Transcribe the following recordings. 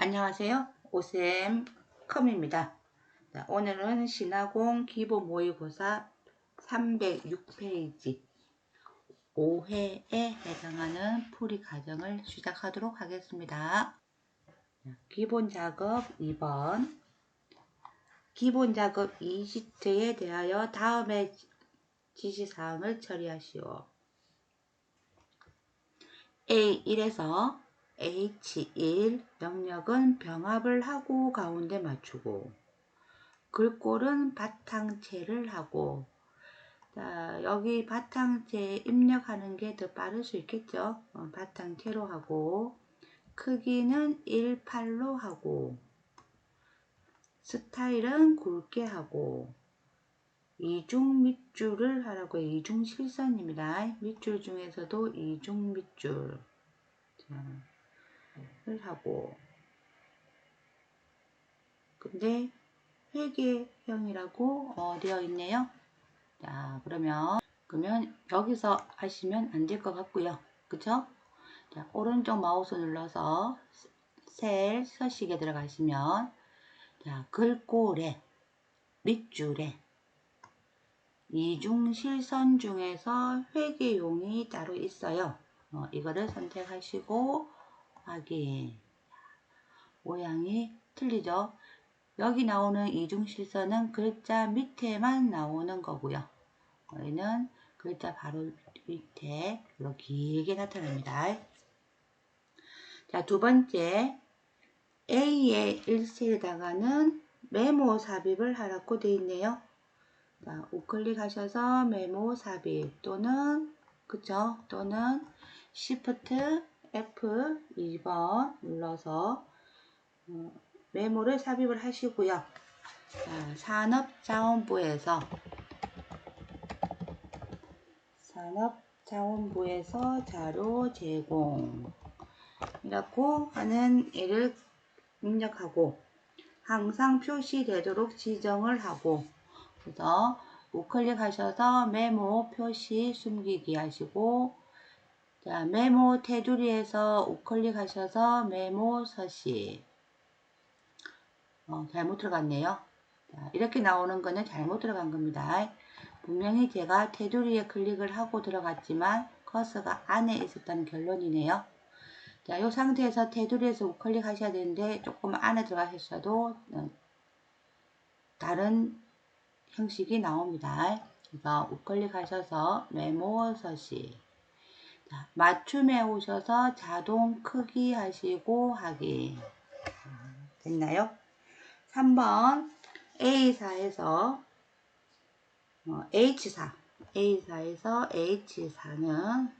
안녕하세요. 오쌤컴입니다. 오늘은 신화공 기본 모의고사 306페이지 5회에 해당하는 풀이 과정을 시작하도록 하겠습니다. 기본 작업 2번. 기본 작업 20회에 대하여 다음의 지시사항을 처리하시오. A1에서 H1 영역은 병합을 하고 가운데 맞추고 글꼴은 바탕체를 하고, 자, 여기 바탕체 입력하는 게 더 빠를 수 있겠죠. 바탕체로 하고, 크기는 1:8로 하고, 스타일은 굵게 하고, 이중 밑줄을 하라고 해요. 이중 실선입니다. 밑줄 중에서도 이중 밑줄 을 하고, 근데 회계형이라고 되어 있네요. 자, 그러면 여기서 하시면 안 될 것 같고요. 그쵸? 자, 오른쪽 마우스 눌러서 셀 서식에 들어가시면, 자, 글꼴에 밑줄에 이중 실선 중에서 회계용이 따로 있어요. 이거를 선택하시고 확인. 모양이 틀리죠? 여기 나오는 이중 실선은 글자 밑에만 나오는 거고요. 여기는 글자 바로 밑에 이렇게 길게 나타납니다. 자, 두 번째, A의 1셀에다가는 메모 삽입을 하라고 되어 있네요. 자, 우클릭 하셔서 메모 삽입 또는 Shift F 2번 눌러서 메모를 삽입을 하시고요. 자, 산업자원부에서 자료 제공 이라고 하는 애를 입력하고 항상 표시되도록 지정을 하고, 그래서 우클릭 하셔서 메모 표시 숨기기 하시고, 자, 메모 테두리에서 우클릭 하셔서 메모 서식 잘못 들어갔네요. 자, 이렇게 나오는 거는 잘못 들어간 겁니다. 분명히 제가 테두리에 클릭을 하고 들어갔지만 커서가 안에 있었다는 결론이네요. 자, 이 상태에서 테두리에서 우클릭 하셔야 되는데 조금 안에 들어가셔도 다른 형식이 나옵니다. 그래서 우클릭 하셔서 메모 서식. 자, 맞춤에 오셔서 자동 크기 하시고 확인. 됐나요? 3번 A4에서 H4. A4에서 H4는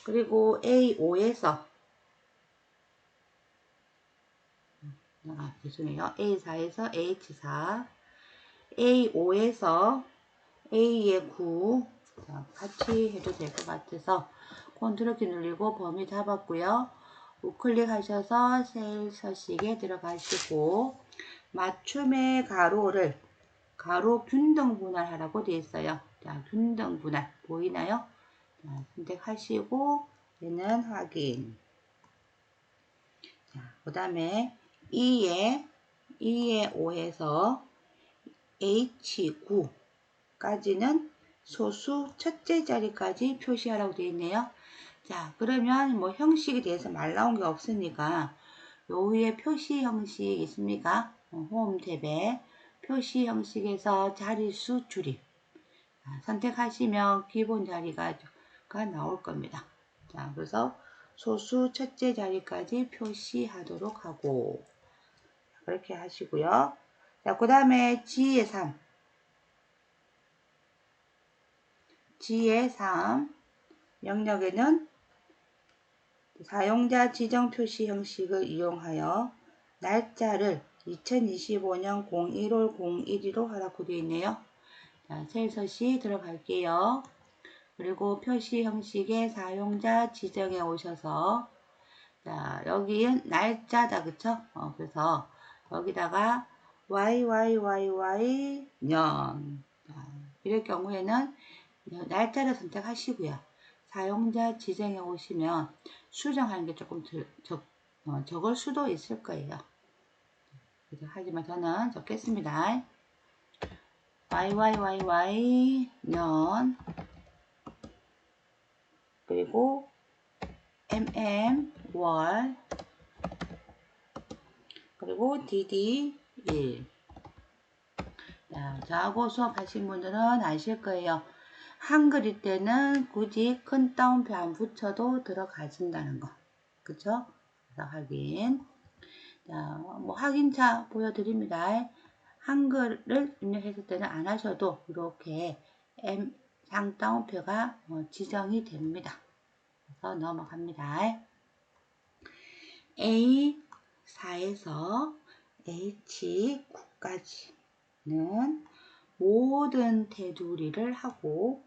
그리고 A5에서 죄송해요. A4에서 H4 A5에서 A의 9 자, 같이 해도 될 것 같아서 컨트롤 키 누르고 범위 잡았고요. 우클릭 하셔서 셀 서식에 들어가시고 맞춤의 가로를 가로 균등 분할하라고 되어 있어요. 자, 균등 분할 보이나요? 자, 선택하시고 얘는 확인. 자, 그 다음에 2의 5에서 H9까지는 소수 첫째 자리까지 표시하라고 되어 있네요. 자, 그러면 뭐 형식에 대해서 말 나온 게 없으니까 요 위에 표시 형식 있습니까? 홈 탭에 표시 형식에서 자릿수 줄임 선택하시면 기본 자리가 나올 겁니다. 자, 그래서 소수 첫째 자리까지 표시하도록 하고 그렇게 하시고요. 자, 그 다음에 G의 3 영역에는 사용자 지정 표시 형식을 이용하여 날짜를 2025년 01월 01일로 하라고 되어 있네요. 자, 셀 서식 들어갈게요. 그리고 표시 형식의 사용자 지정에 오셔서 자, 여기는 날짜다, 그쵸? 그래서 여기다가 YYYY 년 이럴 경우에는 날짜를 선택하시고요. 사용자 지정에 오시면 수정하는 게 조금 적을 수도 있을 거예요. 하지만 저는 적겠습니다. 년 그리고 월 그리고 dd 1. 저하고 수업하신 분들은 아실 거예요. 한글일 때는 굳이 큰 따옴표 안 붙여도 들어가진다는 거. 그쵸? 그래서 확인. 뭐 확인차 보여드립니다. 한글을 입력했을 때는 안 하셔도 이렇게 M 상따옴표가 지정이 됩니다. 그래서 넘어갑니다. A4에서 H9까지는 모든 테두리를 하고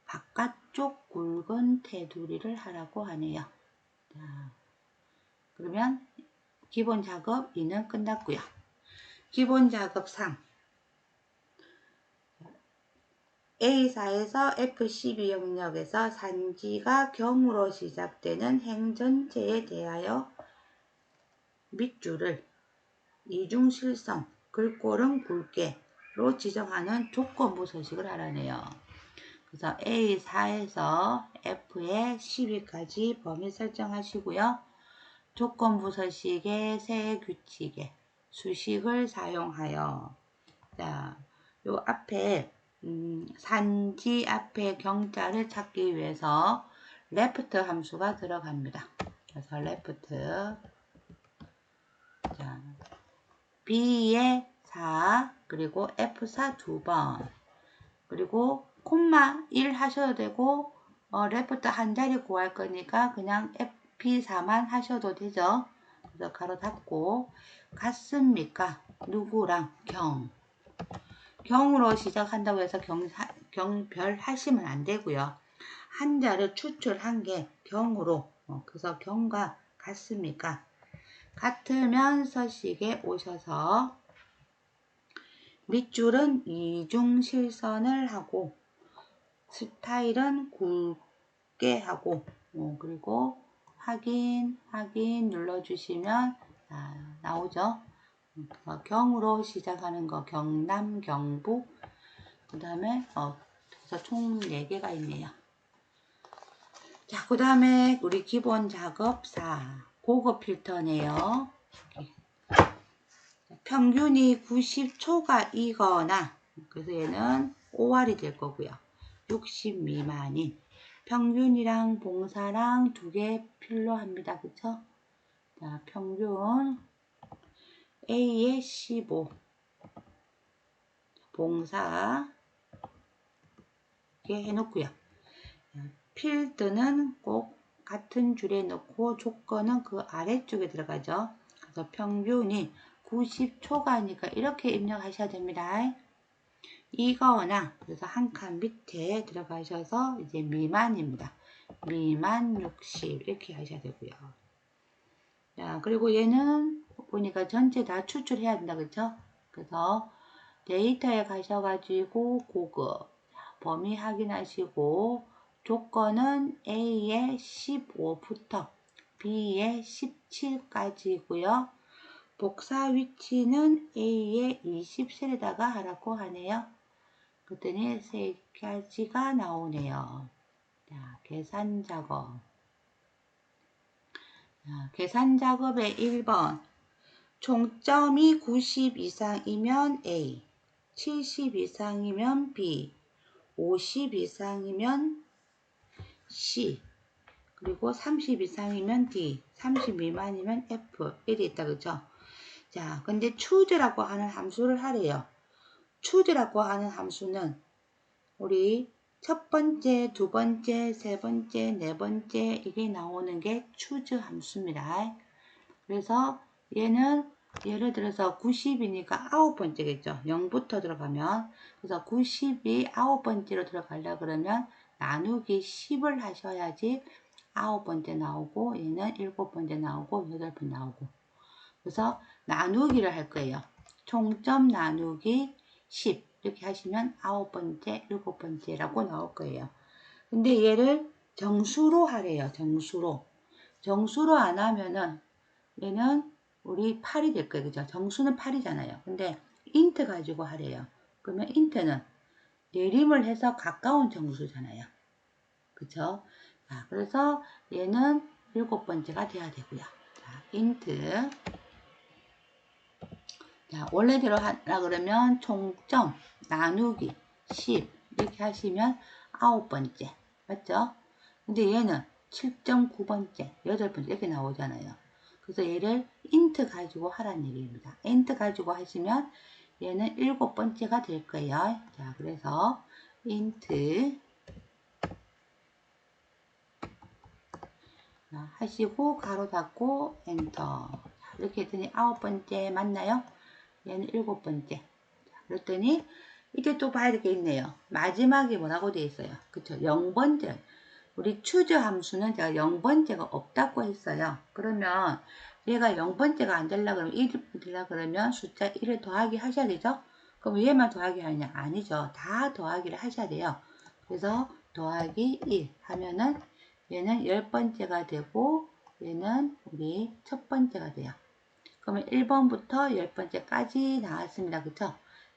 바깥쪽 굵은 테두리를 하라고 하네요. 자, 그러면 기본 작업 2는 끝났고요. 기본 작업 3. A4에서 F12 영역에서 산지가 경으로 시작되는 행 전체에 대하여 밑줄을 이중실선, 글꼴은 굵게로 지정하는 조건부 서식을 하라네요. 그래서 A4에서 F에 12까지 범위 설정하시고요. 조건부 서식의 세 규칙에 수식을 사용하여 요 앞에 산지 앞에 경자를 찾기 위해서 left 함수가 들어갑니다. 그래서 left B에 4 그리고 F4 2번 그리고 콤마 1 하셔도 되고 left 한 자리 구할 거니까 그냥 F4만 하셔도 되죠. 그래서 가로 닫고 같습니까? 누구랑? 경으로 시작한다고 해서 경별 하시면 안 되고요. 한자를 추출한 게 경으로 그래서 경과 같습니까? 같으면 서식에 오셔서 밑줄은 이중실선을 하고 스타일은 굵게 하고 그리고 확인 눌러주시면 나오죠. 경으로 시작하는 거 경남, 경북 그 다음에 그래서 총 4개가 있네요. 자, 그 다음에 우리 기본 작업 4 고급 필터네요. 평균이 90초가 이거나 그래서 얘는 5할이 될 거고요. 60 미만인 평균이랑 봉사랑 2개 필요합니다. 그쵸? 자, 평균 A에 15 봉사 이렇게 해놓고요. 필드는 꼭 같은 줄에 넣고 조건은 그 아래쪽에 들어가죠. 그래서 평균이 90초가니까 이렇게 입력하셔야 됩니다. 이거나 그래서 한 칸 밑에 들어가셔서 이제 미만입니다. 미만 60 이렇게 하셔야 되고요. 자, 그리고 얘는 보니까 전체 다 추출해야 된다. 그쵸? 그래서 데이터에 가셔가지고 고급 범위 확인하시고 조건은 A에 15부터 B에 17까지고요. 복사 위치는 A에 20셀에다가 하라고 하네요. 그랬더니 3가지가 나오네요. 자, 계산 작업. 계산 작업의 1번. 총점이 90 이상이면 A, 70 이상이면 B, 50 이상이면 C, 그리고 30 이상이면 D, 30 미만이면 F 이렇게 있다. 그죠? 자, 근데 choose라고 하는 함수를 하래요. choose라고 하는 함수는 우리 첫 번째, 두 번째, 세 번째, 네 번째 이게 나오는 게 choose 함수입니다. 그래서 얘는 예를 들어서 90이니까 9번째겠죠. 0부터 들어가면. 그래서 90이 9번째로 들어가려 그러면 나누기 10을 하셔야지 9번째 나오고 얘는 7번째 나오고 8번째 나오고. 그래서 나누기를 할 거예요. 총점 나누기 10 이렇게 하시면 9번째, 7번째라고 나올 거예요. 근데 얘를 정수로 하래요. 정수로 안 하면은 얘는 우리 8이 될 거예요. 그죠? 정수는 8이잖아요. 근데 int 가지고 하래요. 그러면 int는 내림을 해서 가까운 정수잖아요. 그쵸? 자, 그래서 얘는 7번째가 돼야 되고요. 자, int. 자, 원래대로 하라 그러면 총점 나누기 10 이렇게 하시면 9번째. 맞죠? 근데 얘는 7.9번째, 8번째 이렇게 나오잖아요. 그래서 얘를 int 가지고 하라는 얘기입니다. int 가지고 하시면 얘는 7번째가 될 거예요. 자, 그래서 int 하시고 가로 닫고 엔터. 이렇게 했더니 9번째 맞나요? 얘는 7번째. 그랬더니 이게 또 봐야 될 게 있네요. 마지막에 뭐라고 되어 있어요? 그쵸? 0번째. 우리 choose 함수는 제가 0번째가 없다고 했어요. 그러면 얘가 0번째가 안 되려고 그러면 1이 되려고 그러면 숫자 1을 더하기 하셔야 되죠? 그럼 얘만 더하기 하느냐? 아니죠. 다 더하기를 하셔야 돼요. 그래서 더하기 1 하면은 얘는 10번째가 되고 얘는 우리 첫 번째가 돼요. 그러면 1번부터 10번째까지 나왔습니다. 그쵸?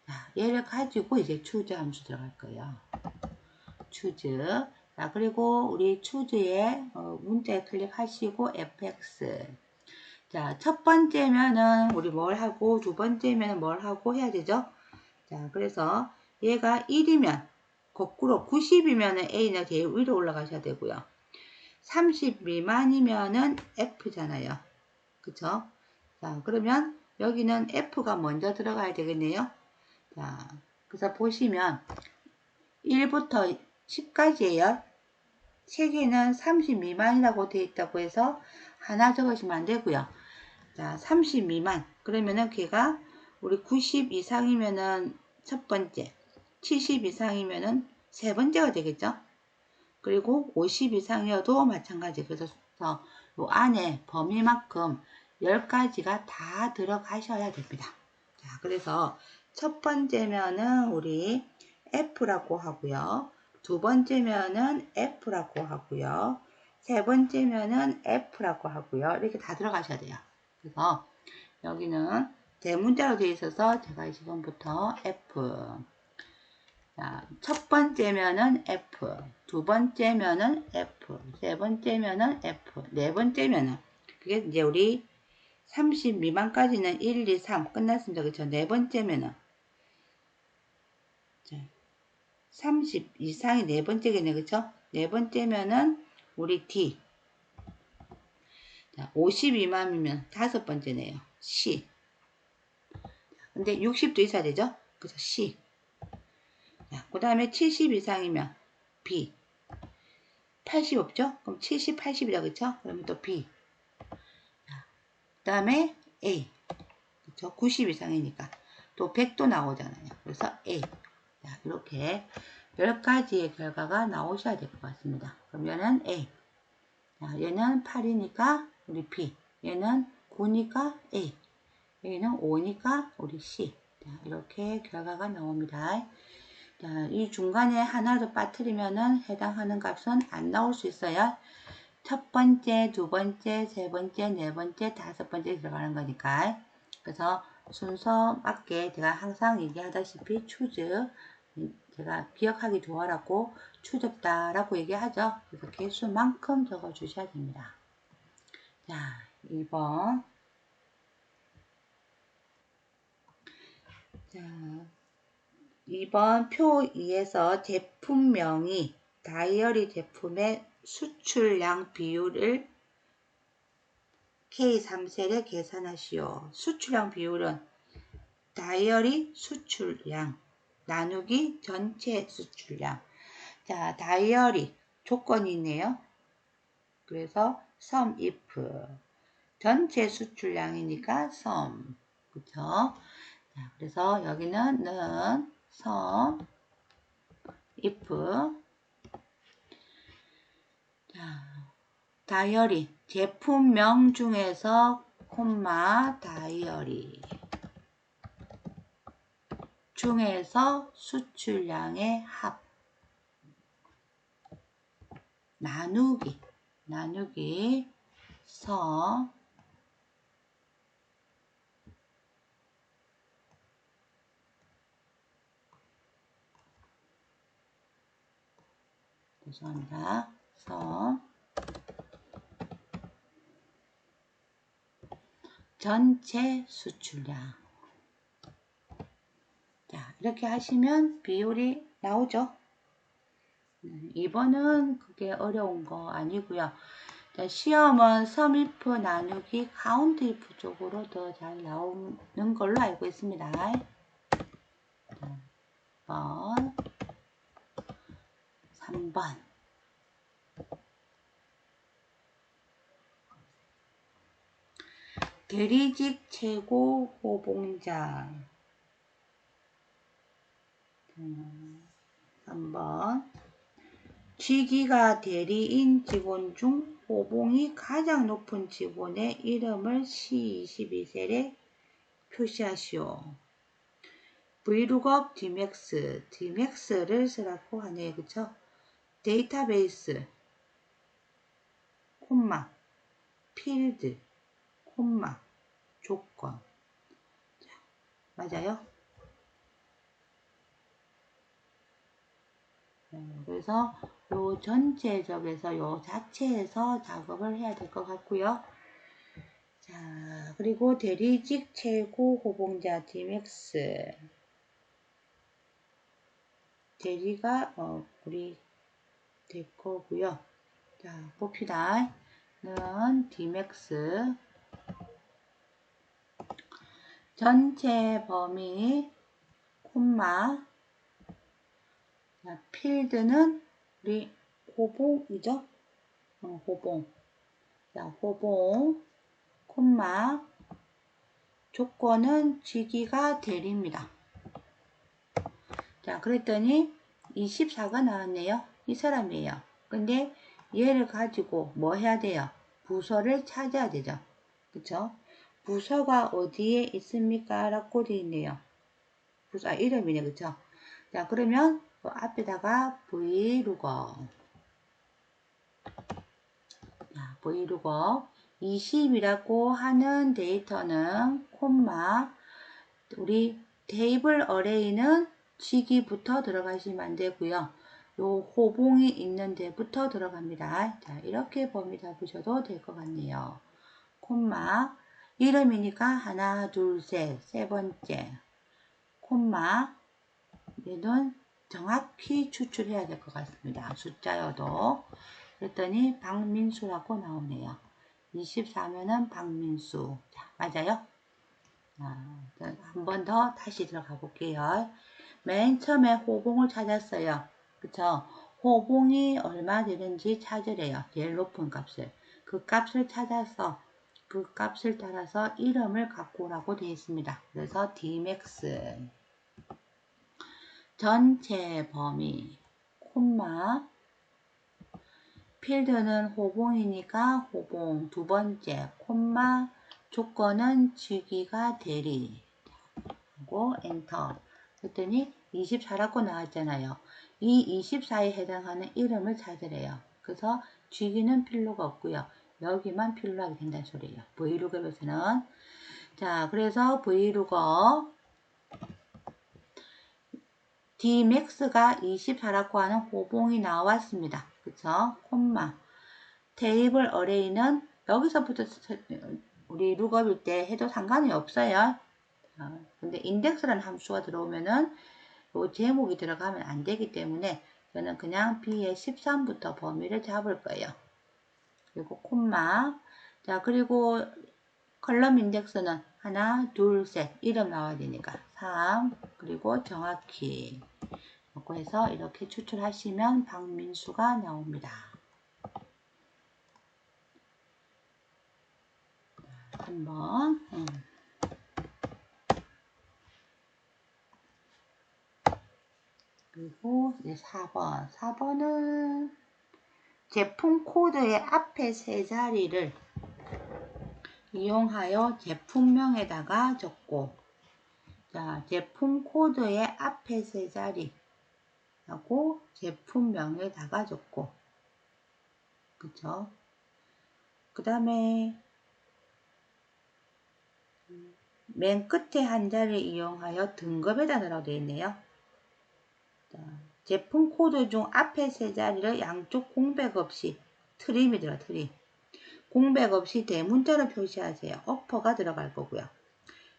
자, 얘를 가지고 이제 choose 함수 들어갈 거예요. choose. 자, 그리고 우리 choose에 문자에 클릭하시고 fx. 자, 첫 번째면은 우리 뭘 하고 두 번째면은 뭘 하고 해야 되죠? 자, 그래서 얘가 1이면 거꾸로 90이면은 A는 제일 위로 올라가셔야 되고요. 30 미만이면은 F잖아요. 그쵸? 자, 그러면 여기는 F가 먼저 들어가야 되겠네요. 자, 그래서 보시면 1부터 10까지예요. 책에는 30 미만이라고 되어 있다고 해서 하나 적으시면 안 되고요. 자, 30 미만. 그러면은 걔가 우리 90 이상이면은 첫 번째, 70 이상이면은 세 번째가 되겠죠? 그리고 50 이상이어도 마찬가지. 그래서 요 안에 범위만큼 10가지가 다 들어가셔야 됩니다. 자, 그래서 첫 번째면은 우리 F라고 하고요. 두 번째면은 F라고 하고요. 세 번째면은 F라고 하고요. 이렇게 다 들어가셔야 돼요. 그래서 여기는 대문자로 되어 있어서 제가 지금부터 F. 자, 첫 번째면은 F, 두 번째면은 F, 세 번째면은 F, 네 번째면은 그게 이제 우리 30 미만까지는 1, 2, 3 끝났습니다. 그쵸? 네 번째면은 30 이상이 네 번째겠네. 그쵸? 네 번째면은 우리 D. 자, 50 미만이면 다섯 번째네요. C. 근데 60도 있어야 되죠? 그래서 C. 그 다음에 70 이상이면 B. 80 없죠? 그럼 70, 80이라 그쵸? 그러면 또 B. 그 다음에 A. 그쵸? 90 이상이니까. 또 100도 나오잖아요. 그래서 A. 자, 이렇게 10가지의 결과가 나오셔야 될 것 같습니다. 그럼 얘는 A. 자, 얘는 8이니까 우리 B. 얘는 9니까 A. 얘는 5니까 우리 C. 자, 이렇게 결과가 나옵니다. 자, 이 중간에 하나를 빠뜨리면은 해당하는 값은 안 나올 수 있어요. 첫 번째, 두 번째, 세 번째, 네 번째, 다섯 번째 들어가는 거니까. 그래서 순서 맞게 제가 항상 얘기하다시피 choose, 제가 기억하기 좋아라고 choose 없다라고 얘기하죠. 그래서 개수만큼 적어 주셔야 됩니다. 자, 2번. 자, 2번 표 2에서 제품명이 다이어리 제품의 수출량 비율을 K3셀에 계산하시오. 수출량 비율은 다이어리 수출량 나누기 전체 수출량. 자, 다이어리 조건이 있네요. 그래서 sum if 전체 수출량이니까 sum. 그쵸? 자, 그래서 여기는 sum if 자, 다이어리 제품명 중에서 콤마 다이어리 중에서 수출량의 합 나누기 서 죄송합니다. 선 전체 수출량. 자, 이렇게 하시면 비율이 나오죠. 2번은 그게 어려운 거 아니고요. 자, 시험은 서미프 나누기 카운트 이프 쪽으로 더 잘 나오는 걸로 알고 있습니다. 2번, 3번. 대리직 최고 호봉자. 3번. 직위가 대리인 직원 중 호봉이 가장 높은 직원의 이름을 C22셀에 표시하시오. vlookup dmax, dmax를 쓰라고 하네요. 그쵸? 데이터베이스, 콤마, 필드, 콤마, 조건. 자, 맞아요? 그래서 요 전체적에서 요 자체에서 작업을 해야 될 것 같고요. 자, 그리고 대리직 최고 호봉자 dmax. 대리가 우리 될 거고요. 자, 봅시다. 는 dmax 전체 범위 콤마. 자, 필드는 우리 호봉이죠. 호봉. 자, 호봉 콤마. 조건은 직위가 대리입니다. 자, 그랬더니 24가 나왔네요. 이 사람이에요. 근데 얘를 가지고 뭐 해야 돼요? 부서를 찾아야 되죠. 그쵸? 부서가 어디에 있습니까? 라고 되어 있네요. 부서, 이름이네. 그쵸? 자, 그러면 그 앞에다가 vlookup. 자, vlookup 20이라고 하는 데이터는 콤마. 우리 테이블 어레이는 직위부터 들어가시면 안 되고요. 요 호봉이 있는 데부터 들어갑니다. 자, 이렇게 범위 잡으셔도 될 것 같네요. 콤마. 이름이니까 하나, 둘, 셋, 세 번째. 콤마. 얘는 정확히 추출해야 될 것 같습니다. 숫자여도. 그랬더니 박민수라고 나오네요. 24면은 박민수. 자, 맞아요? 한 번 더 다시 들어가 볼게요. 맨 처음에 호봉을 찾았어요. 그쵸? 호봉이 얼마 되는지 찾으래요. 제일 높은 값을. 그 값을 찾아서 그 값을 따라서 이름을 갖고 오라고 되어 있습니다. 그래서 dmax 전체 범위 콤마 필드는 호봉이니까 호봉 두 번째 콤마 조건은 직위가 대리 하고 엔터 그랬더니 24라고 나왔잖아요. 이 24에 해당하는 이름을 찾으래요. 그래서 직위는 필요가 없고요. 여기만 필요로 하게 된다는 소리예요. vlookup에서는 자 그래서 vlookup dmax가 24라고 하는 호봉이 나왔습니다. 그쵸? 콤마 테이블 어레이는 여기서부터 우리 룩업일 때 해도 상관이 없어요. 근데 인덱스라는 함수가 들어오면은 요 제목이 들어가면 안 되기 때문에 저는 그냥 B의 13부터 범위를 잡을 거예요. 그리고 콤마. 자, 그리고 컬럼 인덱스는 하나, 둘, 셋 이름 나와야 되니까 3 그리고 정확히 이렇게 해서 이렇게 추출하시면 박민수가 나옵니다. 한번 그리고 이제 4번. 4번은 제품 코드의 앞에 세 자리를 이용하여 제품명에다가 적고 자, 제품 코드의 앞에 세 자리 하고 제품명에다가 적고 그쵸? 그 다음에 맨 끝에 한 자리를 이용하여 등급에다 넣으라고 되어 있네요. 자, 제품 코드 중 앞에 세 자리를 양쪽 공백 없이 트림이더라 트림. 공백 없이 대문자로 표시하세요. 어퍼가 들어갈 거고요.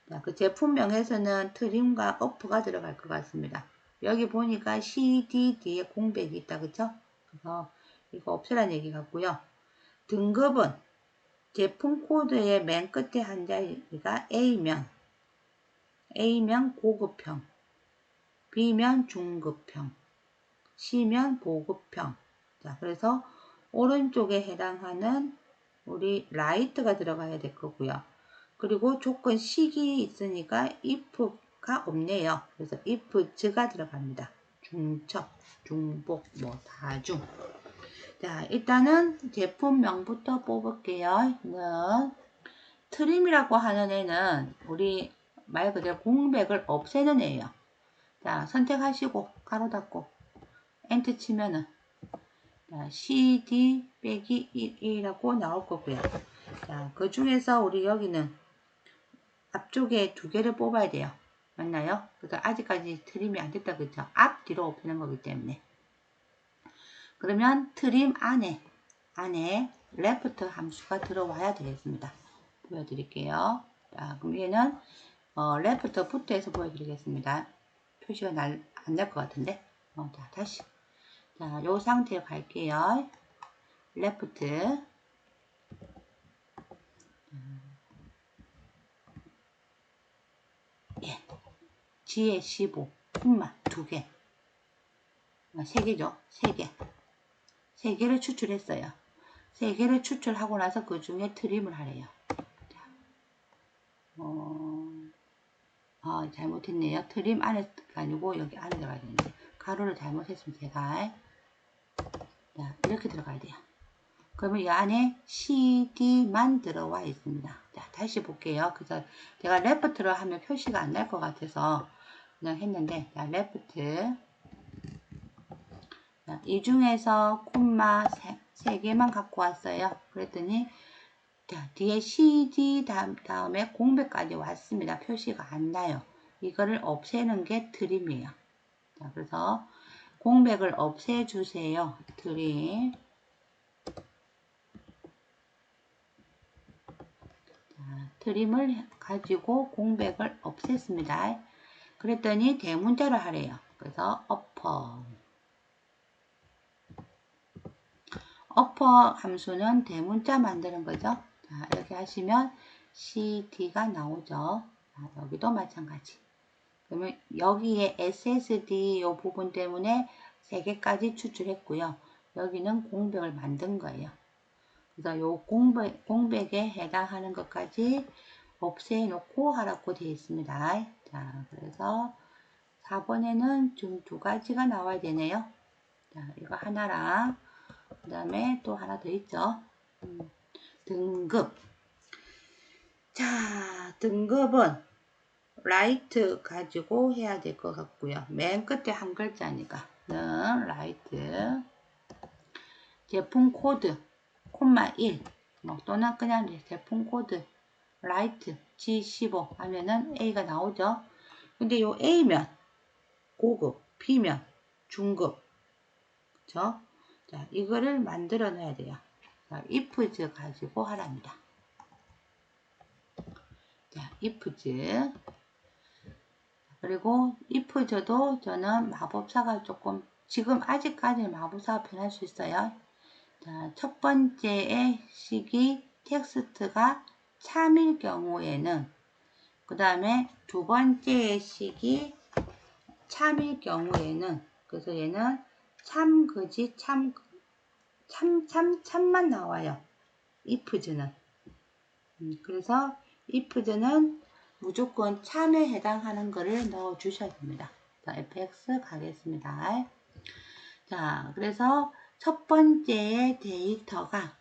자, 그 제품명에서는 트림과 어퍼가 들어갈 것 같습니다. 여기 보니까 CD 뒤에 공백이 있다. 그쵸? 그래서 이거 없애라는 얘기 같고요. 등급은 제품 코드의 맨 끝에 한 자리가 A면 고급형, B면 중급형, C면 보급형. 자, 그래서 오른쪽에 해당하는 우리 라이트가 들어가야 될 거고요. 그리고 조건 식이 있으니까 if가 없네요. 그래서 if즈가 들어갑니다. 중첩, 중복, 뭐 다중. 자, 일단은 제품명부터 뽑을게요. 트림이라고 하는 애는 우리 말 그대로 공백을 없애는 애예요. 자, 선택하시고 가로 닫고 엔터 치면은 CD 빼기 1이라고 나올 거고요. 자, 그 중에서 우리 여기는 앞쪽에 두 개를 뽑아야 돼요. 맞나요? 그래서 아직까지 트림이 안 됐다 그죠? 앞뒤로 엎는 거기 때문에. 그러면 트림 안에 레프트 함수가 들어와야 되겠습니다. 보여드릴게요. 자, 그럼 얘는 레프트부터 해서 보여드리겠습니다. 표시가 안 날 것 같은데. 자, 다시. 자, 요 상태로 갈게요. 레프트. 예. G에 15, 콤마 2개. 3개죠? 3개. 3개를 추출했어요. 3개를 추출하고 나서 그 중에 트림을 하래요. 잘못했네요. 트림 안에가 아니고 여기 안에 들어가야 되는데 가로를 잘못했으면 제가 자, 이렇게 들어가야 돼요. 그러면 이 안에 CD만 들어와 있습니다. 자, 다시 볼게요. 그래서 제가 레프트로 하면 표시가 안 날 것 같아서 그냥 했는데 자, 레프트 자, 이 중에서 콤마 3개만 갖고 왔어요. 그랬더니 자, 뒤에 CD 다음에 공백까지 왔습니다. 표시가 안 나요. 이거를 없애는 게 트림이에요. 자, 그래서 공백을 없애주세요. 트림. 자, 트림을 가지고 공백을 없앴습니다. 그랬더니 대문자로 하래요. 그래서 어퍼 함수는 대문자 만드는 거죠. 자, 이렇게 하시면 CD가 나오죠. 자, 여기도 마찬가지. 그러면 여기에 SSD 요 부분 때문에 3개까지 추출했고요. 여기는 공백을 만든 거예요. 그래서 요 공백에 해당하는 것까지 없애놓고 하라고 되어 있습니다. 자, 그래서 4번에는 좀 2가지가 나와야 되네요. 자, 이거 하나랑 그 다음에 또 하나 더 있죠. 등급. 자, 등급은 라이트 가지고 해야 될 것 같고요. 맨 끝에 한 글자니까 라이트. 제품 코드 콤마 1 뭐 또는 그냥 제품 코드 라이트 G15 하면은 A가 나오죠. 근데 요 A면 고급, B면 중급. 그쵸? 자, 이거를 만들어 놔야 돼요. 자, if즈 가지고 하랍니다. 자, if즈. 그리고 if즈도 저는 마법사가 조금 지금 아직까지 마법사가 변할 수 있어요. 자, 첫 번째의 식이 텍스트가 참일 경우에는 그 다음에 두 번째의 식이 참일 경우에는 그래서 얘는 참, 그지, 참만 나와요. if즈는. 그래서 if즈는 무조건 참에 해당하는 거를 넣어 주셔야 됩니다. 자, fx 가겠습니다. 자, 그래서 첫 번째의 데이터가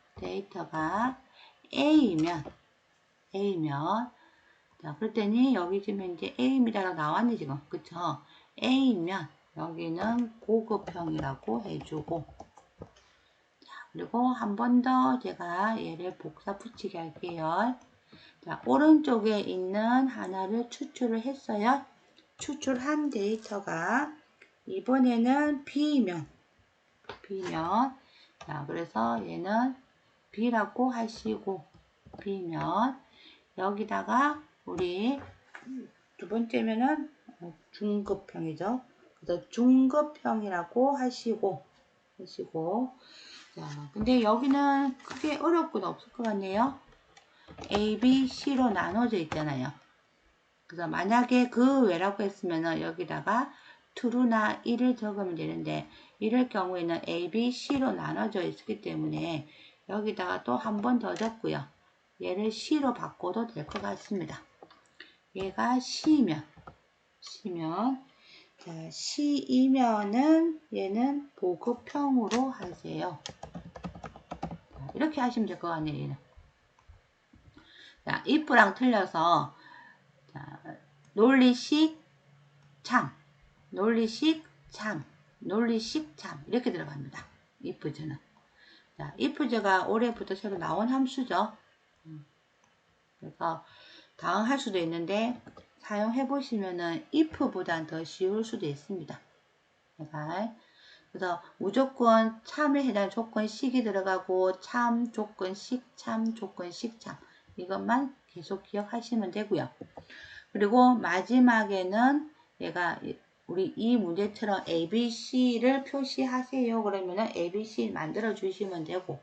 A면 자, 그랬더니 여기 지금 이제 A입니다라고 나왔네 지금. 그쵸? A면 여기는 고급형이라고 해주고 자, 그리고 한 번 더 제가 얘를 복사 붙이게 할게요. 자, 오른쪽에 있는 하나를 추출을 했어요. 추출한 데이터가 이번에는 B면. 자, 그래서 얘는 B라고 하시고, B면. 여기다가 우리 두 번째면은 중급형이죠. 그래서 중급형이라고 하시고. 자, 근데 여기는 크게 어려울 건 없을 것 같네요. A, B, C로 나눠져 있잖아요. 그래서 만약에 그 외라고 했으면 여기다가 true나 1을 적으면 되는데 이럴 경우에는 A, B, C로 나눠져 있기 때문에 여기다가 또 한 번 더 적고요. 얘를 C로 바꿔도 될 것 같습니다. 얘가 C면 자, C이면은 얘는 보급형으로 하세요. 자, 이렇게 하시면 될 것 같네요. 얘는. 자, if랑 틀려서 자, 논리식 참 이렇게 들어갑니다. if저는. 자, if저가 올해부터 새로 나온 함수죠. 그래서 당할 수도 있는데 사용해 보시면은 if보단 더 쉬울 수도 있습니다. 그래서 무조건 참에 해당 조건식이 들어가고 참 조건식 참 이것만 계속 기억하시면 되고요. 그리고 마지막에는 얘가 우리 이 문제처럼 ABC를 표시하세요. 그러면은 ABC 만들어 주시면 되고,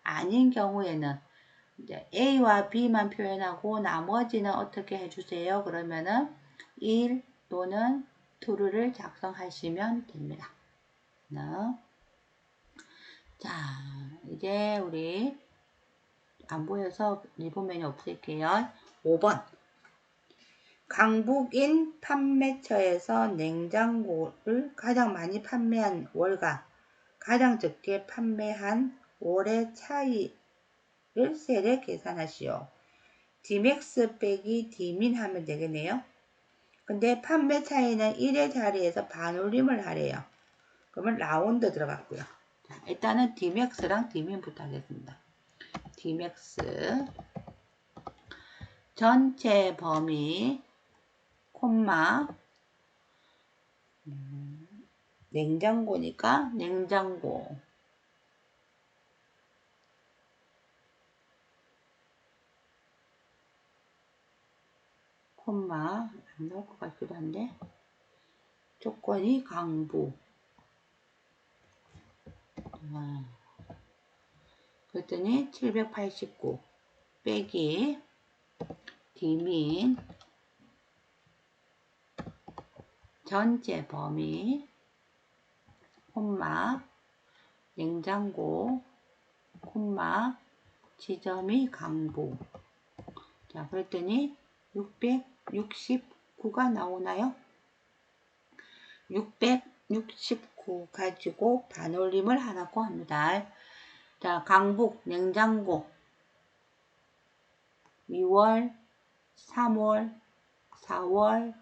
아닌 경우에는 이제 A와 B만 표현하고 나머지는 어떻게 해주세요. 그러면은 1 또는 true를 작성하시면 됩니다. 자, 이제 우리 안 보여서 리본 메뉴 없앨게요. 5번. 강북인 판매처에서 냉장고를 가장 많이 판매한 월과 가장 적게 판매한 월의 차이를 셀에 계산하시오. Dmax 빼기 Dmin 하면 되겠네요. 근데 판매 차이는 1의 자리에서 반올림을 하래요. 그러면 라운드 들어갔고요. 자, 일단은 Dmax랑 Dmin부터 하겠습니다. Dmax 전체 범위 콤마 냉장고니까 냉장고 콤마 안 나올 것 같기도 한데 조건이 강부 그랬더니 789 빼기 D민 전체 범위 콤마 냉장고 콤마 지점이 강부. 자, 그랬더니 669가 나오나요? 669 가지고 반올림을 하라고 합니다. 자, 강북 냉장고 2월, 3월, 4월,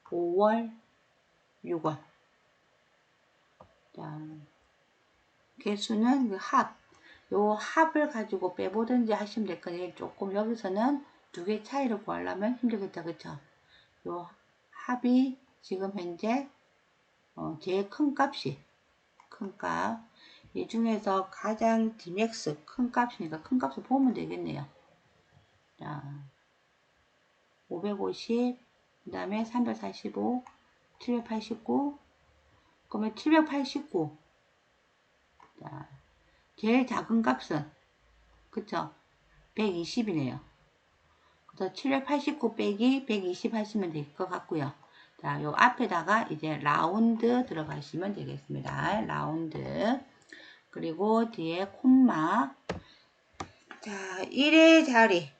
5월, 6월. 자, 개수는 그 요 합을 가지고 빼보든지 하시면 될 거예요. 조금 여기서는 두 개 차이를 구하려면 힘들겠다. 그쵸? 요 합이 지금 현재 제일 큰 값이 큰 값. 이 중에서 가장 Dmax 큰 값이니까 큰 값을 보면 되겠네요. 자, 550, 그 다음에 345, 789, 그러면 789. 자, 제일 작은 값은, 그쵸? 120이네요. 그래서 789 빼기 120 하시면 될 것 같고요. 자, 요 앞에다가 이제 라운드 들어가시면 되겠습니다. 라운드. 그리고 뒤에 콤마. 자, 1의 자리.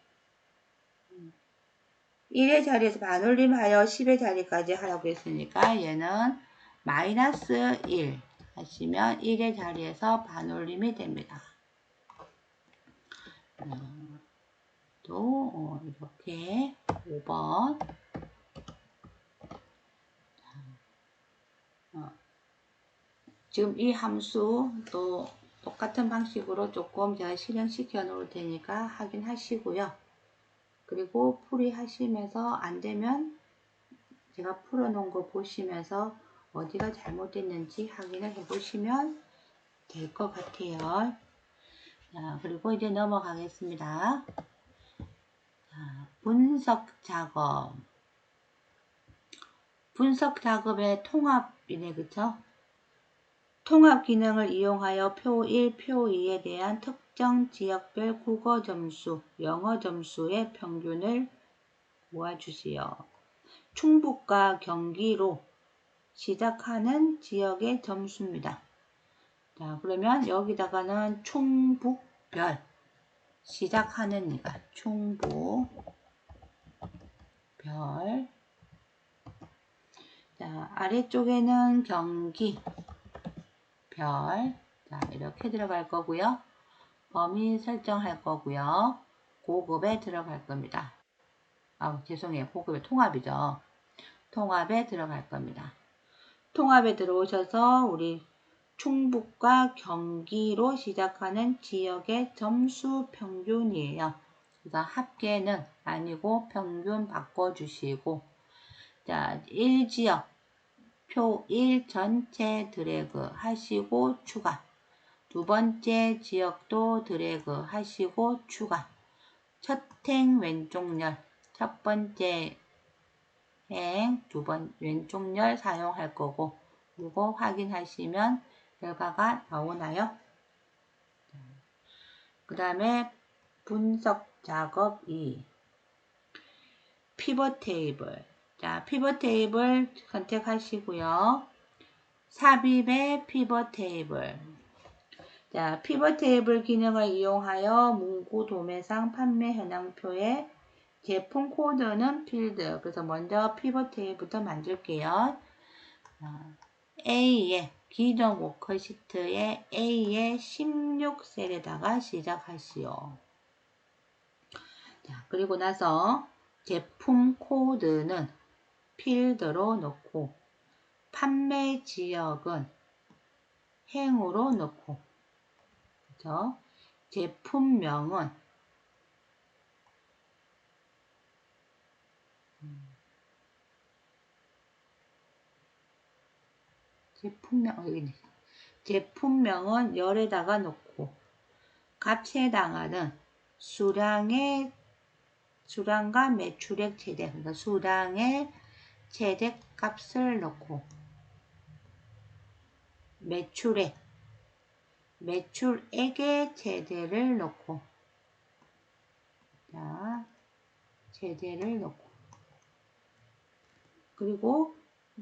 1의 자리에서 반올림하여 10의 자리까지 하라고 했으니까 얘는 마이너스 1 하시면 1의 자리에서 반올림이 됩니다. 또 이렇게 5번 지금 이 함수 또 똑같은 방식으로 조금 제가 실행시켜 놓을 테니까 확인하시고요. 그리고 풀이 하시면서 안 되면 제가 풀어 놓은 거 보시면서 어디가 잘못됐는지 확인을 해 보시면 될 것 같아요. 자, 그리고 이제 넘어가겠습니다. 자, 분석 작업. 분석 작업의 통합이네, 그쵸? 통합 기능을 이용하여 표 1, 표 2에 대한 특정 지역별 국어 점수, 영어 점수의 평균을 모아주시오. 충북과 경기로 시작하는 지역의 점수입니다. 자, 그러면 여기다가는 충북별 시작하는 이가 충북별. 자, 아래쪽에는 경기별. 자, 이렇게 들어갈 거고요. 범위 설정할 거고요. 고급에 들어갈 겁니다. 죄송해요. 고급의 통합이죠. 통합에 들어갈 겁니다. 통합에 들어오셔서 우리 충북과 경기로 시작하는 지역의 점수 평균이에요. 그래서 합계는 아니고 평균 바꿔주시고, 자, 1지역 표 1 전체 드래그 하시고 추가. 두 번째 지역도 드래그 하시고 추가. 첫 행 왼쪽 열, 첫 번째 행 두 번 왼쪽 열 사용할 거고, 이거 확인하시면 결과가 나오나요? 그 다음에 분석 작업 2. 피벗 테이블. 자, 피벗 테이블 선택하시고요. 삽입의 피벗 테이블. 자, 피벗 테이블 기능을 이용하여 문구 도매상 판매 현황표에 제품 코드는 필드. 그래서 먼저 피벗 테이블부터 만들게요. A에 기존 워크시트에 A에 16셀에다가 시작하시오. 자, 그리고 나서 제품 코드는 필드로 넣고 판매 지역은 행으로 넣고, 그렇죠? 제품명은 제품명은 열에다가 넣고, 값해당하는 수량과 매출액 최대, 그러니까 수량의 최대 값을 넣고, 매출액의 최대를 넣고, 자, 최대를 넣고, 그리고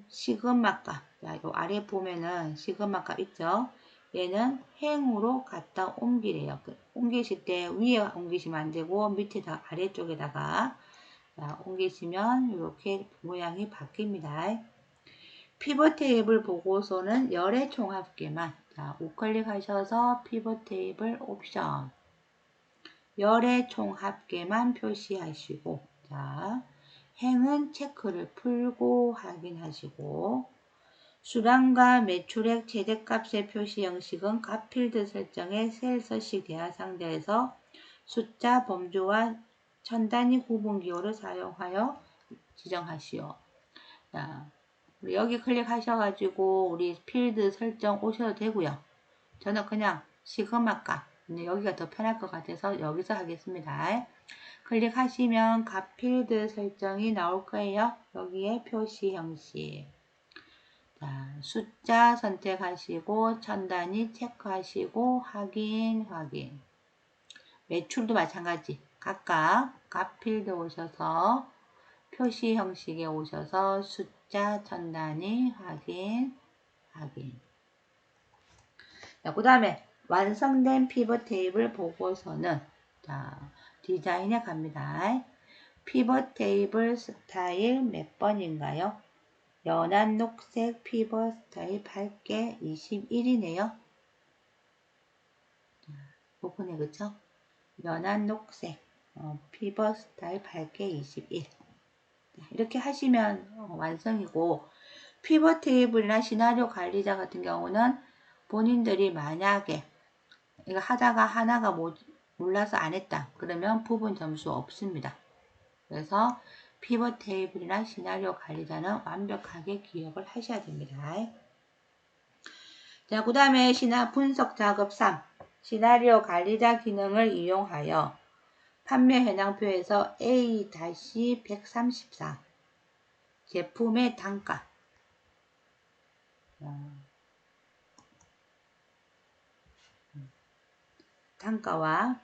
시그마값. 자, 요 아래 보면은 시그마값 있죠? 얘는 행으로 갖다 옮기래요. 옮기실 때 위에 옮기시면 안 되고 밑에다 아래쪽에다가 자, 옮기시면 이렇게 모양이 바뀝니다. 피벗 테이블 보고서는 열의 총합계만. 자, 우클릭 하셔서 피벗 테이블 옵션. 열의 총합계만 표시하시고, 자, 행은 체크를 풀고 확인하시고, 수량과 매출액 최대값의 표시 형식은 값 필드 설정의 셀 서식 대하상자에서 숫자 범주와 천 단위 구분기호를 사용하여 지정하시오. 자, 여기 클릭하셔가지고 우리 필드 설정 오셔도 되고요. 저는 그냥 시그마값, 여기가 더 편할 것 같아서 여기서 하겠습니다. 클릭하시면 값 필드 설정이 나올 거예요. 여기에 표시 형식. 자, 숫자 선택하시고 천 단위 체크하시고 확인. 매출도 마찬가지. 각각 값 필드 오셔서 표시 형식에 오셔서 숫자 천 단위 확인. 자, 그 다음에 완성된 피벗 테이블 보고서는 자, 디자인에 갑니다. 피벗 테이블 스타일 몇 번인가요? 연한 녹색 피벗 스타일 밝게 21이네요. 요거네, 그쵸? 연한 녹색 피벗 스타일 밝게 21. 이렇게 하시면 완성이고, 피벗 테이블이나 시나리오 관리자 같은 경우는 본인들이 만약에 이거 하다가 하나가 몰라서 안 했다 그러면 부분 점수 없습니다. 그래서 피벗 테이블이나 시나리오 관리자는 완벽하게 기억을 하셔야 됩니다. 자, 그 다음에 분석 작업 3. 시나리오 관리자 기능을 이용하여 판매 현황표에서 A-134 제품의 단가 단가와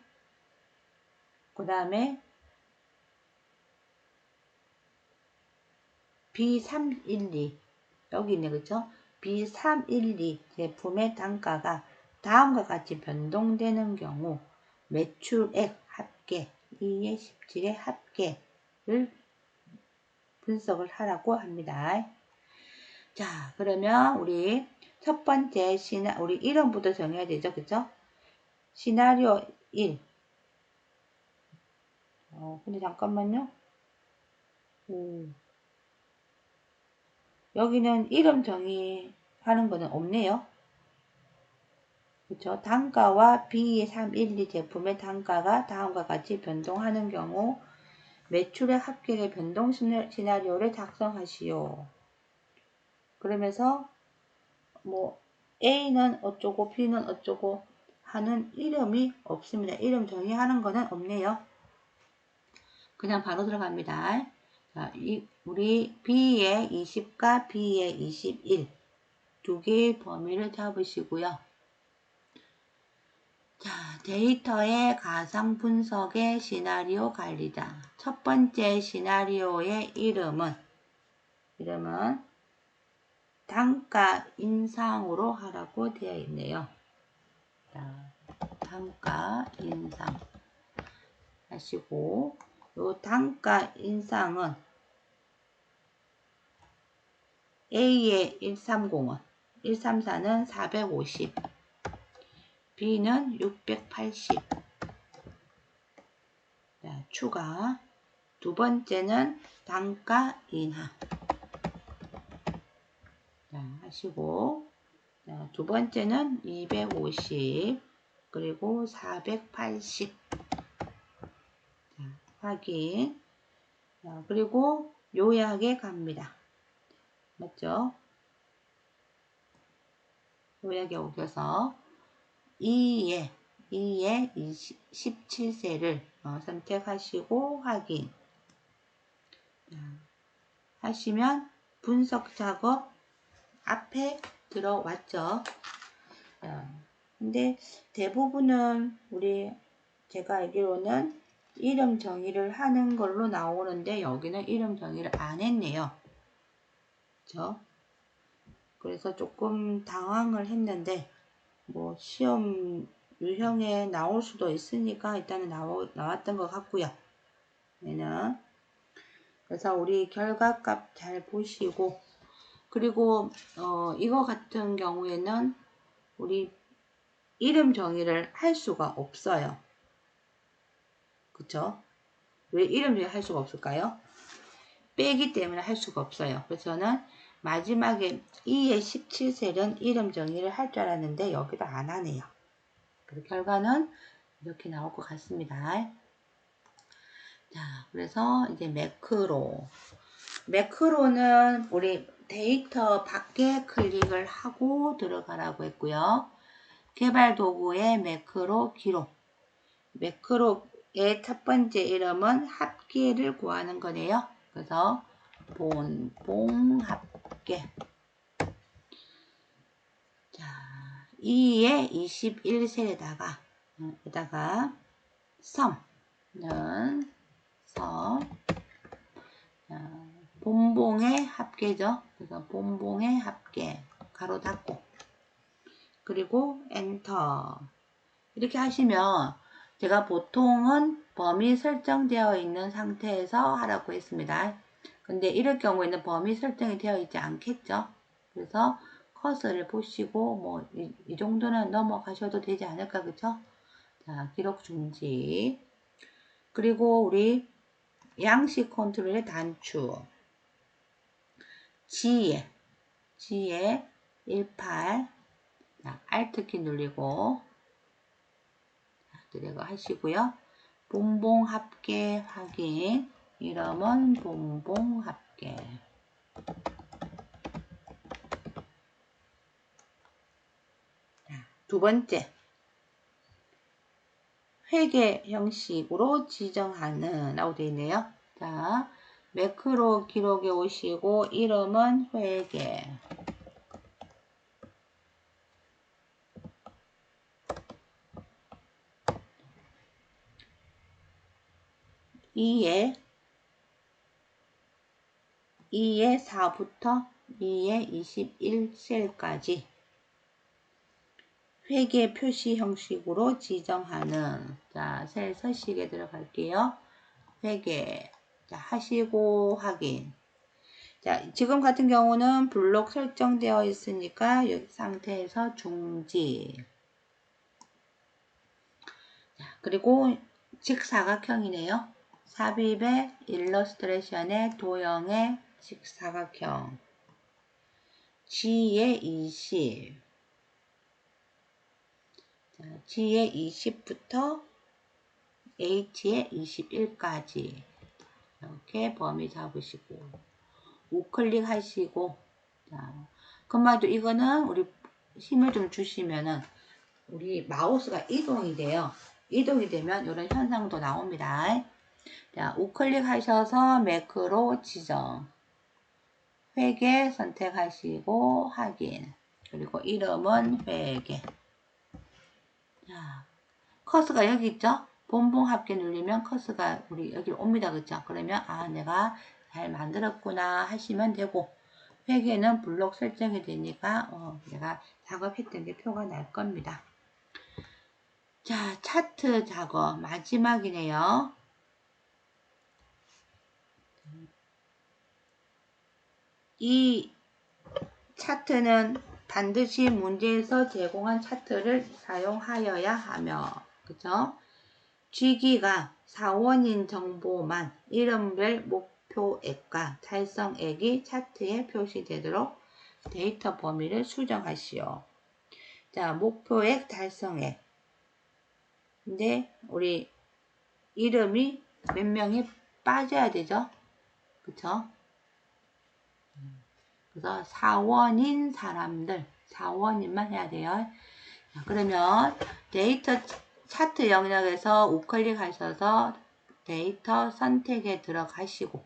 그 다음에 B312 여기 있네, 그쵸? B312 제품의 단가가 다음과 같이 변동되는 경우 매출액 합계 2의 17의 합계를 분석을 하라고 합니다. 자, 그러면 우리 첫 번째 우리 이름부터 정해야 되죠, 그쵸? 시나리오 1. 근데 잠깐만요. 여기는 이름 정의하는 거는 없네요. 그쵸? 단가와 B312 제품의 단가가 다음과 같이 변동하는 경우 매출의 합계의 변동 시나리오를 작성하시오. 그러면서 뭐 A는 어쩌고 B는 어쩌고 하는 이름이 없습니다. 이름 정의하는 거는 없네요. 그냥 바로 들어갑니다. 자, 우리 B의 20과 B의 21 두 개의 범위를 잡으시고요. 자, 데이터의 가상 분석의 시나리오 관리자. 첫 번째 시나리오의 이름은 단가 인상으로 하라고 되어 있네요. 자, 단가 인상 하시고, 요 단가 인상은 A의 130원, 134는 450, B는 680. 자, 추가. 두 번째는 단가 인하. 자, 하시고, 자, 두 번째는 250, 그리고 480. 자, 확인. 자, 그리고 요약에 갑니다. 맞죠? 요약에 오셔서 2의 17세를 선택하시고 확인. 자, 하시면 분석 작업 앞에 들어왔죠. 근데 대부분은 제가 알기로는 이름 정의를 하는 걸로 나오는데 여기는 이름 정의를 안 했네요. 그쵸? 그래서 조금 당황을 했는데 뭐 시험 유형에 나올 수도 있으니까 일단은 나왔던 것 같고요. 얘는 그래서 우리 결과값 잘 보시고, 그리고 이거 같은 경우에는 우리 이름 정의를 할 수가 없어요. 그쵸? 왜 이름 정의를 할 수가 없을까요? 빼기 때문에 할 수가 없어요. 그래서 저는 마지막에 2의 17셀은 이름 정의를 할 줄 알았는데 여기도 안 하네요. 그래서 결과는 이렇게 나올 것 같습니다. 자, 그래서 이제 매크로는 우리 데이터 밖에 클릭을 하고 들어가라고 했고요. 개발 도구의 매크로 기록. 매크로의 첫 번째 이름은 합계를 구하는 거네요. 그래서 본봉 합계. 자, 2의 21셀에다가 섬는 본봉의 합계죠. 그래서 본봉의 합계 가로 닫고, 그리고 엔터. 이렇게 하시면 제가 보통은 범위 설정되어 있는 상태에서 하라고 했습니다. 근데 이럴 경우에는 범위 설정이 되어 있지 않겠죠. 그래서 컷을 보시고 뭐 이 정도는 넘어가셔도 되지 않을까, 그쵸? 자, 기록 중지. 그리고 우리 양식 컨트롤의 단추 G에 18. 자, Alt키 누르고 드래그 하시고요. 본봉 합계 확인. 이름은 봉봉합계. 두 번째, 회계 형식으로 지정하는 라고 되어 있네요. 자, 매크로 기록에 오시고 이름은 회계. 이에 4부터 2의 21셀까지 회계 표시 형식으로 지정하는, 자, 셀 서식에 들어갈게요. 회계. 자, 하시고 확인. 자, 지금 같은 경우는 블록 설정되어 있으니까 여기 상태에서 중지. 자, 그리고 직사각형이네요. 삽입의 일러스트레이션의 도형의 직사각형. G의 20. 자, G의 20부터 H의 21까지. 이렇게 범위 잡으시고, 우클릭 하시고, 자, 그만도 이거는 우리 힘을 좀 주시면은 우리 마우스가 이동이 돼요. 이동이 되면 이런 현상도 나옵니다. 자, 우클릭 하셔서 매크로 지정. 회계 선택하시고 확인. 그리고 이름은 회계. 자, 커서가 여기 있죠? 봉봉합계 누르면 커서가 우리 여기로 옵니다. 그죠? 그러면 아, 내가 잘 만들었구나 하시면 되고, 회계는 블록 설정이 되니까 내가 작업했던 게 표가 날 겁니다. 자, 차트 작업 마지막이네요. 이 차트는 반드시 문제에서 제공한 차트를 사용하여야 하며, 그죠? G기가 사원인 정보만 이름별 목표액과 달성액이 차트에 표시되도록 데이터 범위를 수정하시오. 자, 목표액, 달성액. 근데 우리 이름이 몇 명이 빠져야 되죠? 그쵸? 그래서 사원인 사람들, 사원인만 해야 돼요. 자, 그러면 데이터 차트 영역에서 우클릭 하셔서 데이터 선택에 들어가시고,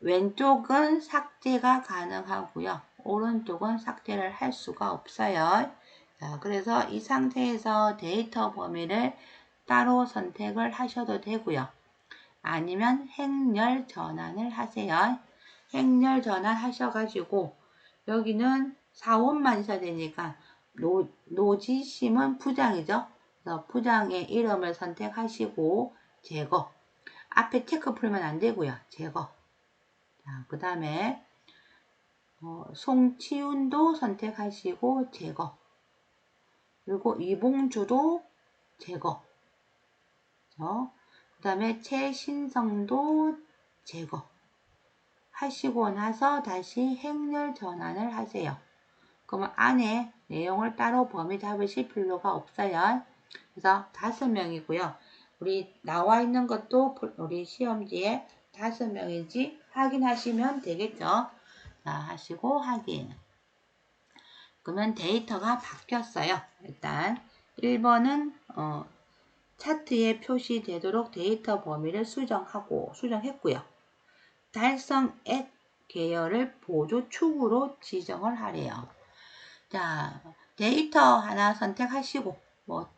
왼쪽은 삭제가 가능하고요. 오른쪽은 삭제를 할 수가 없어요. 자, 그래서 이 상태에서 데이터 범위를 따로 선택을 하셔도 되고요. 아니면 행렬 전환을 하세요. 행렬 전환 하셔가지고 여기는 사원만 있어야 되니까 노지심은 부장이죠. 그래서 부장의 이름을 선택하시고 제거. 앞에 체크 풀면 안 되고요. 제거. 자, 그 다음에 송치훈도 선택하시고 제거. 그리고 이봉주도 제거. 그 다음에 최신성도 제거. 하시고 나서 다시 행렬 전환을 하세요. 그러면 안에 내용을 따로 범위 잡으실 필요가 없어요. 그래서 5명이고요. 우리 나와 있는 것도 우리 시험지에 5명인지 확인하시면 되겠죠. 자, 하시고 확인. 그러면 데이터가 바뀌었어요. 일단 1번은 차트에 표시되도록 데이터 범위를 수정했고요. 달성액 계열을 보조축으로 지정을 하래요. 자, 데이터 하나 선택하시고 뭐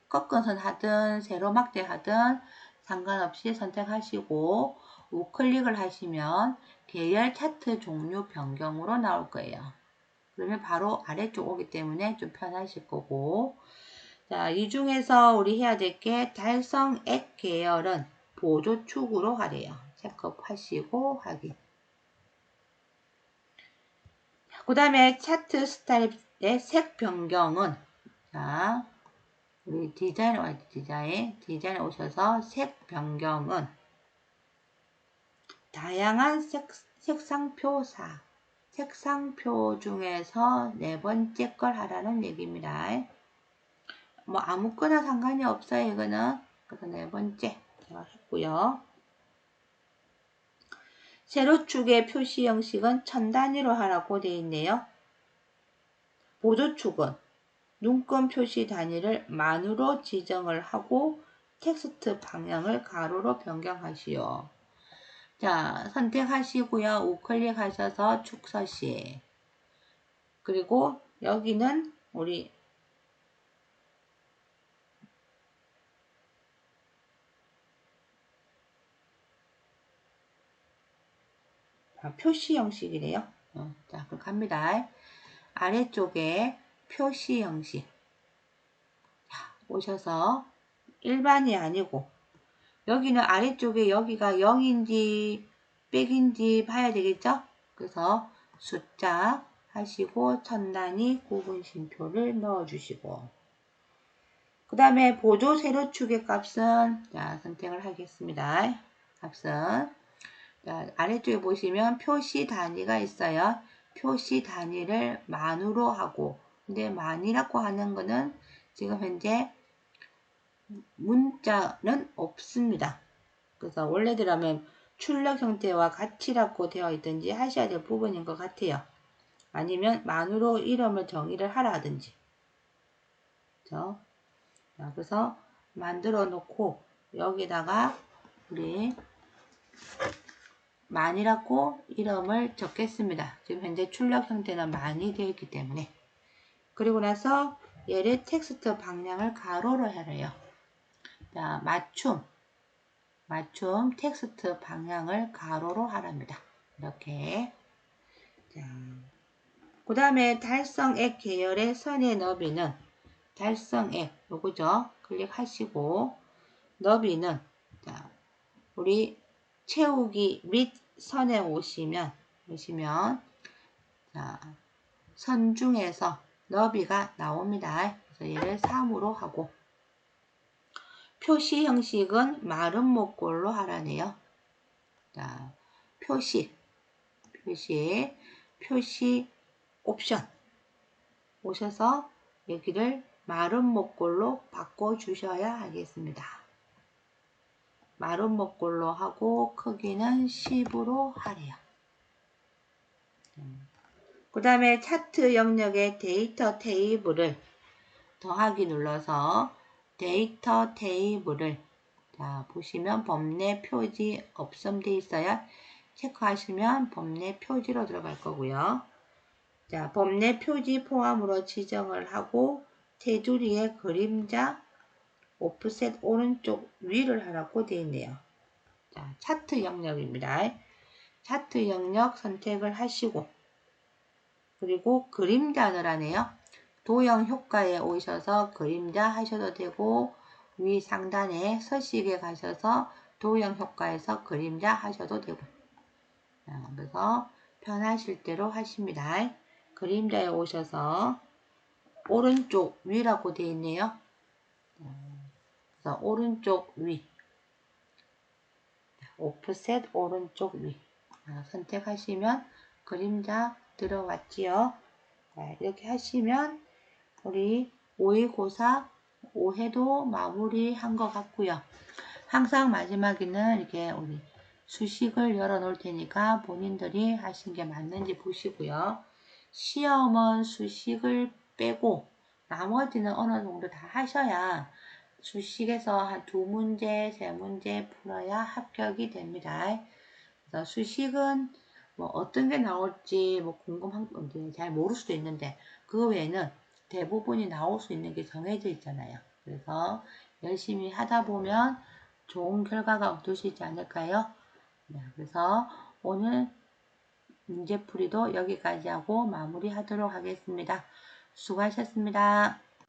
꺾은선 하든 세로막대 하든 상관없이 선택하시고 우클릭을 하시면 계열 차트 종류 변경으로 나올 거예요. 그러면 바로 아래쪽 오기 때문에 좀 편하실 거고, 자, 이 중에서 우리 해야 될 게 달성액 계열은 보조축으로 하래요. 체크하시고 확인. 그 다음에 차트 스타일의 색 변경은, 자, 우리 디자인에 오셔서 색 변경은 다양한 색상표 중에서 4번째 걸 하라는 얘기입니다. 뭐 아무거나 상관이 없어요. 이거는. 그래서 4번째 제가 했고요. 세로축의 표시 형식은 천 단위로 하라고 되어 있네요. 보조축은 눈금 표시 단위를 만으로 지정을 하고 텍스트 방향을 가로로 변경하시오. 자, 선택하시고요. 우클릭 하셔서 축서시. 그리고 여기는 우리 표시 형식이래요. 자, 그럼 갑니다. 아래쪽에 표시 형식. 자, 오셔서 일반이 아니고 여기는 아래쪽에 여기가 0인지 백인지 봐야 되겠죠? 그래서 숫자 하시고 천 단위 구분 쉼표를 넣어 주시고 그 다음에 보조 세로축의 값은 자, 선택을 하겠습니다. 값은 자, 아래쪽에 보시면 표시 단위가 있어요. 표시 단위를 만으로 하고 근데 만이라고 하는 거는 지금 현재 문자는 없습니다. 그래서 원래대로라면 출력 형태와 같이라고 되어 있든지 하셔야 될 부분인 것 같아요. 아니면 만으로 이름을 정의를 하라든지. 그렇죠? 자, 그래서 만들어 놓고 여기다가 우리 만이라고 이름을 적겠습니다. 지금 현재 출력 형태는 만이 되어 있기 때문에. 그리고 나서 얘를 텍스트 방향을 가로로 해요. 자, 맞춤 텍스트 방향을 가로로 하랍니다. 이렇게. 자, 그 다음에 달성액 계열의 선의 너비는 달성액 요거죠. 클릭하시고 너비는 자, 우리 채우기 및 선에 오시면 자, 선 중에서 너비가 나옵니다. 그래서 얘를 3으로 하고 표시 형식은 마른 목골로 하라네요. 자, 표시 옵션 오셔서 여기를 마른 목골로 바꿔주셔야 하겠습니다. 마른 목골로 하고 크기는 10으로 하래요. 그 다음에 차트 영역의 데이터 테이블을 더하기 눌러서 데이터 테이블을 자, 보시면 범례 표지 없음 돼 있어요. 체크하시면 범례 표지로 들어갈 거고요. 자, 범례 표지 포함으로 지정을 하고 테두리에 그림자 오프셋 오른쪽 위를 하라고 되어 있네요. 자, 차트 영역입니다. 차트 영역 선택을 하시고 그리고 그림자를 하네요. 도형 효과에 오셔서 그림자 하셔도 되고 위 상단에 서식에 가셔서 도형 효과에서 그림자 하셔도 되고 그래서 편하실 대로 하십니다. 그림자에 오셔서 오른쪽 위라고 되어 있네요. 그래서 오른쪽 위 오프셋 오른쪽 위 선택하시면 그림자 들어왔지요. 이렇게 하시면 우리 5일 고사 5회도 마무리한 것 같고요. 항상 마지막에는 이렇게 우리 수식을 열어 놓을 테니까 본인들이 하신 게 맞는지 보시고요. 시험은 수식을 빼고 나머지는 어느 정도 다 하셔야 수식에서 한 2문제, 3문제 풀어야 합격이 됩니다. 그래서 수식은 뭐 어떤 게 나올지 뭐 궁금한 건데 잘 모를 수도 있는데 그 외에는 대부분이 나올 수 있는 게 정해져 있잖아요. 그래서 열심히 하다 보면 좋은 결과가 얻으시지 않을까요? 네, 그래서 오늘 문제풀이도 여기까지 하고 마무리하도록 하겠습니다. 수고하셨습니다.